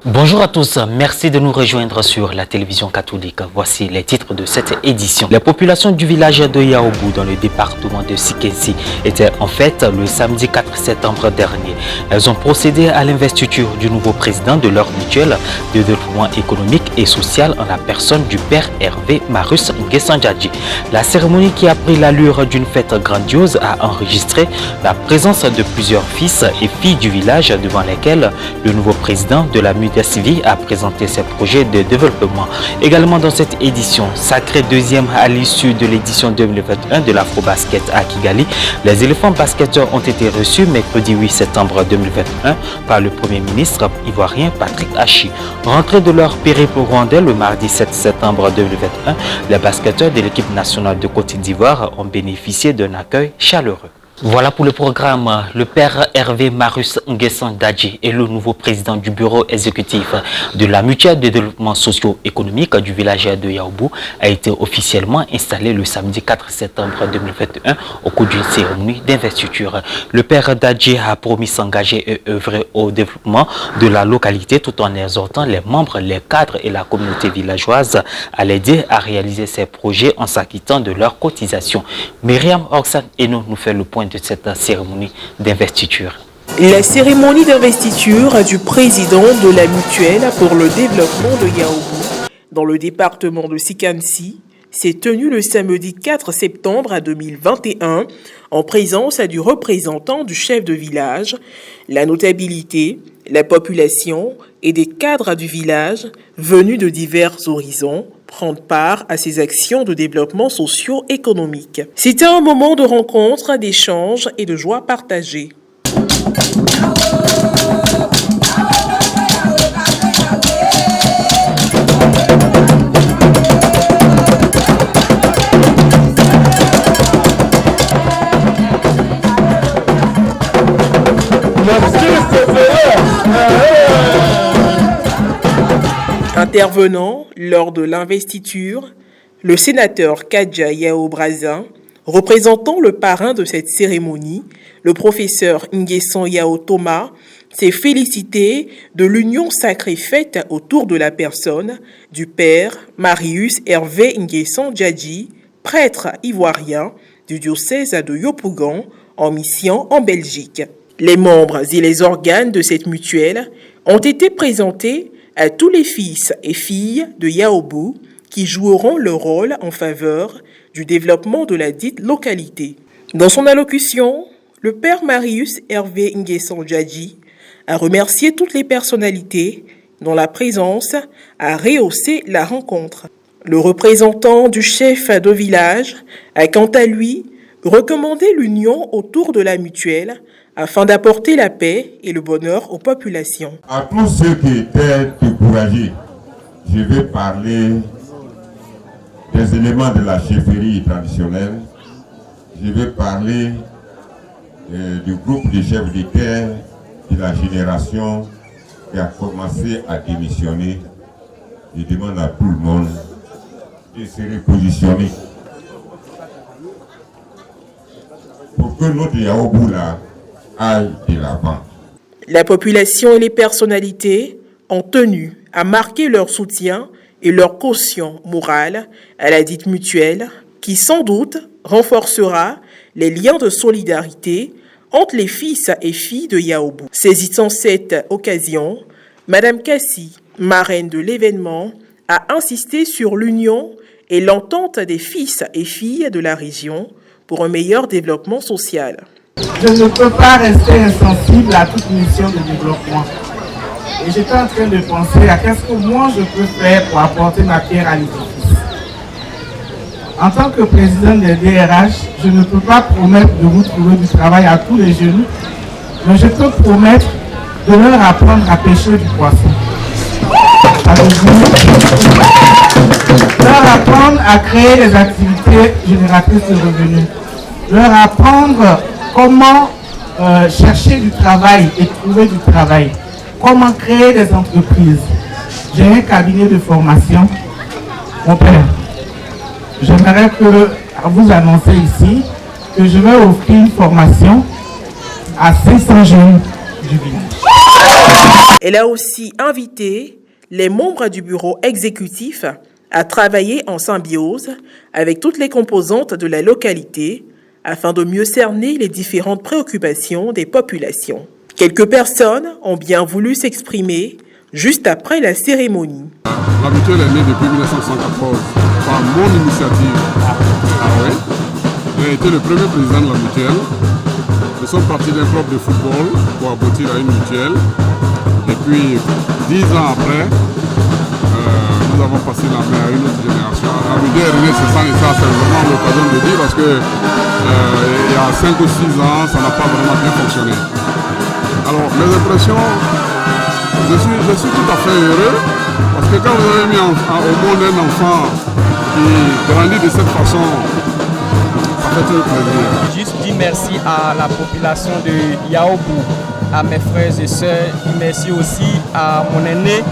Bonjour à tous, merci de nous rejoindre sur la télévision catholique. Voici les titres de cette édition. Les populations du village de Yaoubou dans le département de Sikensi étaient en fête le samedi 4 septembre dernier. Elles ont procédé à l'investiture du nouveau président de leur mutuelle de développement économique et social en la personne du père Hervé Marus Nguessan-Djadji. La cérémonie qui a pris l'allure d'une fête grandiose a enregistré la présence de plusieurs fils et filles du village devant lesquels le nouveau président de la mutuelle a présenté ses projets de développement. Également dans cette édition, sacrée deuxième à l'issue de l'édition 2021 de l'Afro-Basket à Kigali, les éléphants basketteurs ont été reçus mercredi 8 septembre 2021 par le Premier ministre ivoirien Patrick Achi. Rentrés de leur périple rwandais le mardi 7 septembre 2021, les basketteurs de l'équipe nationale de Côte d'Ivoire ont bénéficié d'un accueil chaleureux. Voilà pour le programme. Le père Hervé Marus Nguessan-Djadji est le nouveau président du bureau exécutif de la mutuelle de développement socio-économique du village de Yaoubou a été officiellement installé le samedi 4 septembre 2021 au cours d'une cérémonie d'investiture. Le père Djadji a promis s'engager et œuvrer au développement de la localité tout en exhortant les membres, les cadres et la communauté villageoise à l'aider à réaliser ses projets en s'acquittant de leurs cotisations. Myriam Orsan Eno nous fait le point de cette cérémonie d'investiture. La cérémonie d'investiture du président de la mutuelle pour le développement de Yaoubou dans le département de Sikansi s'est tenue le samedi 4 septembre 2021 en présence du représentant du chef de village, la notabilité, la population et des cadres du village venus de divers horizons prendre part à ces actions de développement socio-économique. C'était un moment de rencontre, d'échange et de joie partagée. Intervenant lors de l'investiture, le sénateur Kadja Yao Brazin, représentant le parrain de cette cérémonie, le professeur Nguessan Yao Thomas, s'est félicité de l'union sacrée faite autour de la personne du père Marius Hervé Nguessan-Djadji, prêtre ivoirien du diocèse de Yopougon en mission en Belgique. Les membres et les organes de cette mutuelle ont été présentés à tous les fils et filles de Yaoubou qui joueront leur rôle en faveur du développement de la dite localité. Dans son allocution, le père Marius Hervé Nguessan-Djadji a remercié toutes les personnalités dont la présence a rehaussé la rencontre. Le représentant du chef de village a quant à lui recommandé l'union autour de la mutuelle afin d'apporter la paix et le bonheur aux populations. À tous ceux qui étaient découragés, je vais parler des éléments de la chefferie traditionnelle. Je vais parler du groupe de chefs de terre de la génération qui a commencé à démissionner. Je demande à tout le monde de se repositionner pour que notre Yaoubou là aille de l'avant. La population et les personnalités ont tenu à marquer leur soutien et leur caution morale à la dite mutuelle qui sans doute renforcera les liens de solidarité entre les fils et filles de Yaoubou. Saisissant cette occasion, Madame Kassi, marraine de l'événement, a insisté sur l'union et l'entente des fils et filles de la région pour un meilleur développement social. Je ne peux pas rester insensible à toute mission de développement. Et j'étais en train de penser à qu'est-ce que moi je peux faire pour apporter ma pierre à l'édifice. En tant que président des DRH, je ne peux pas promettre de vous trouver du travail à tous les jeunes, mais je peux promettre de leur apprendre à pêcher du poisson. Leur apprendre à créer des activités génératrices de revenus. Leur apprendre comment chercher du travail et trouver du travail. Comment créer des entreprises. J'ai un cabinet de formation. Mon père, j'aimerais vous annoncer ici que je vais offrir une formation à 500 jeunes du village. Elle a aussi invité les membres du bureau exécutif à travailler en symbiose avec toutes les composantes de la localité afin de mieux cerner les différentes préoccupations des populations. Quelques personnes ont bien voulu s'exprimer juste après la cérémonie. La mutuelle est née depuis 1914 par mon initiative. J'ai été le premier président de la mutuelle. Nous sommes partis d'un club de football pour aboutir à une mutuelle. Et puis, 10 ans après, nous avons passé la main à une autre génération. La mutuelle est née, c'est ça, et ça, c'est vraiment l'occasion de dire parce que il y a 5 ou 6 ans, ça n'a pas vraiment bien fonctionné. Alors, mes impressions, je suis tout à fait heureux parce que quand vous avez mis au monde un enfant qui grandit de cette façon, ça fait très plaisir. Juste dire merci à la population de Yaoubou, à mes frères et sœurs. Merci aussi à mon aîné,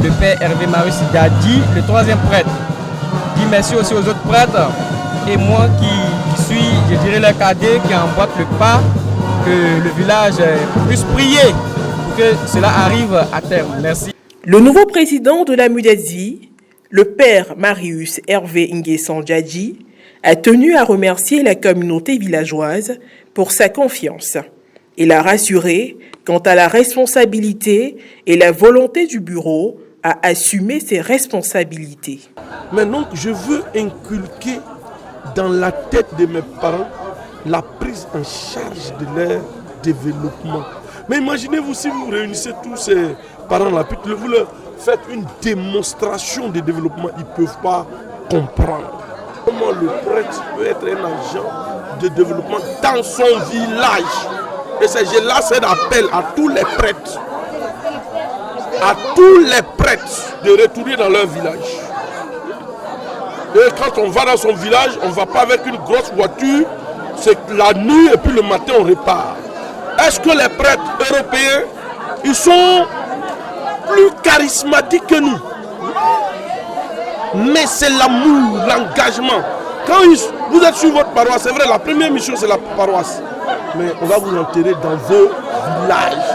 le père Hervé Marius Dadi, le 3e prêtre. Dis merci aussi aux autres prêtres et moi qui suis, je dirais, le cadet qui emboîte le pas, que le village puisse prier pour que cela arrive à terme. Merci. Le nouveau président de la Mudazi, le père Marius Hervé Nguessan Djadji, a tenu à remercier la communauté villageoise pour sa confiance. Il a rassuré quant à la responsabilité et la volonté du bureau à assumer ses responsabilités. Maintenant, je veux inculquer dans la tête de mes parents la prise en charge de leur développement. Mais imaginez-vous si vous réunissez tous ces parents-là, puis vous leur faites une démonstration de développement, ils ne peuvent pas comprendre. Comment le prêtre peut être un agent de développement dans son village. Et je lance un appel à tous les prêtres, de retourner dans leur village. Et quand on va dans son village, on ne va pas avec une grosse voiture, c'est la nuit et puis le matin on repart. Est-ce que les prêtres européens, ils sont plus charismatiques que nous? Mais c'est l'amour, l'engagement. Quand vous êtes sur votre paroisse, c'est vrai, la première mission c'est la paroisse. Mais on va vous enterrer dans vos villages.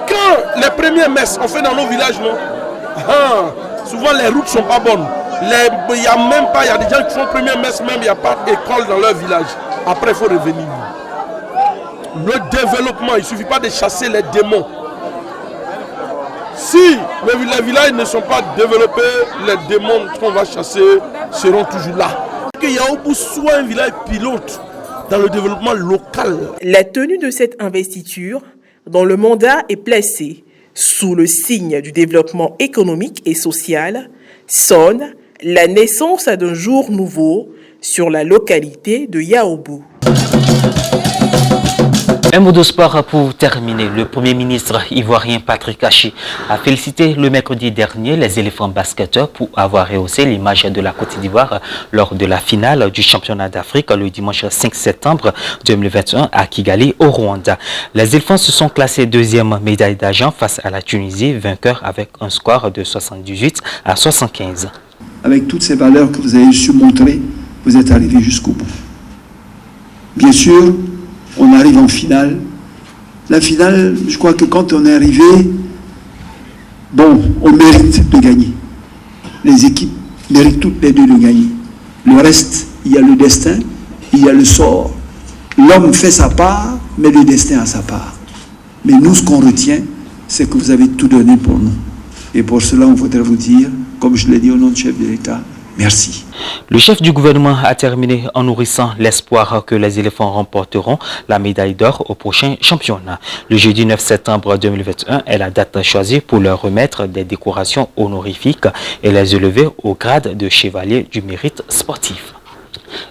Quand les premières messes on fait dans nos villages, non? Souvent les routes ne sont pas bonnes. Il y a des gens qui font première messe, même il n'y a pas d'école dans leur village. Après il faut revenir. Le développement, il ne suffit pas de chasser les démons. Si les villages ne sont pas développés, les démons qu'on va chasser seront toujours là. Que Yaoubou soit un village pilote dans le développement local. La tenue de cette investiture, dont le mandat est placé sous le signe du développement économique et social, sonne la naissance d'un jour nouveau sur la localité de Yaoubou. Un mot de sport pour terminer. Le Premier ministre ivoirien Patrick Hachi a félicité le mercredi dernier les éléphants basketteurs pour avoir rehaussé l'image de la Côte d'Ivoire lors de la finale du championnat d'Afrique le dimanche 5 septembre 2021 à Kigali au Rwanda. Les éléphants se sont classés deuxième médaille d'argent face à la Tunisie, vainqueur avec un score de 78 à 75. Avec toutes ces valeurs que vous avez su montrer, vous êtes arrivé jusqu'au bout. Bien sûr, on arrive en finale. La finale, je crois que quand on est arrivé, bon, on mérite de gagner. Les équipes méritent toutes les deux de gagner. Le reste, il y a le destin, il y a le sort. L'homme fait sa part, mais le destin a sa part. Mais nous, ce qu'on retient, c'est que vous avez tout donné pour nous. Et pour cela, on voudrait vous dire, comme je l'ai dit au nom du chef de l'État, merci. Le chef du gouvernement a terminé en nourrissant l'espoir que les éléphants remporteront la médaille d'or au prochain championnat. Le jeudi 9 septembre 2021 est la date choisie pour leur remettre des décorations honorifiques et les élever au grade de chevalier du mérite sportif.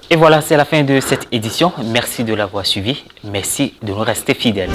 Et voilà, c'est la fin de cette édition. Merci de l'avoir suivi. Merci de nous rester fidèles.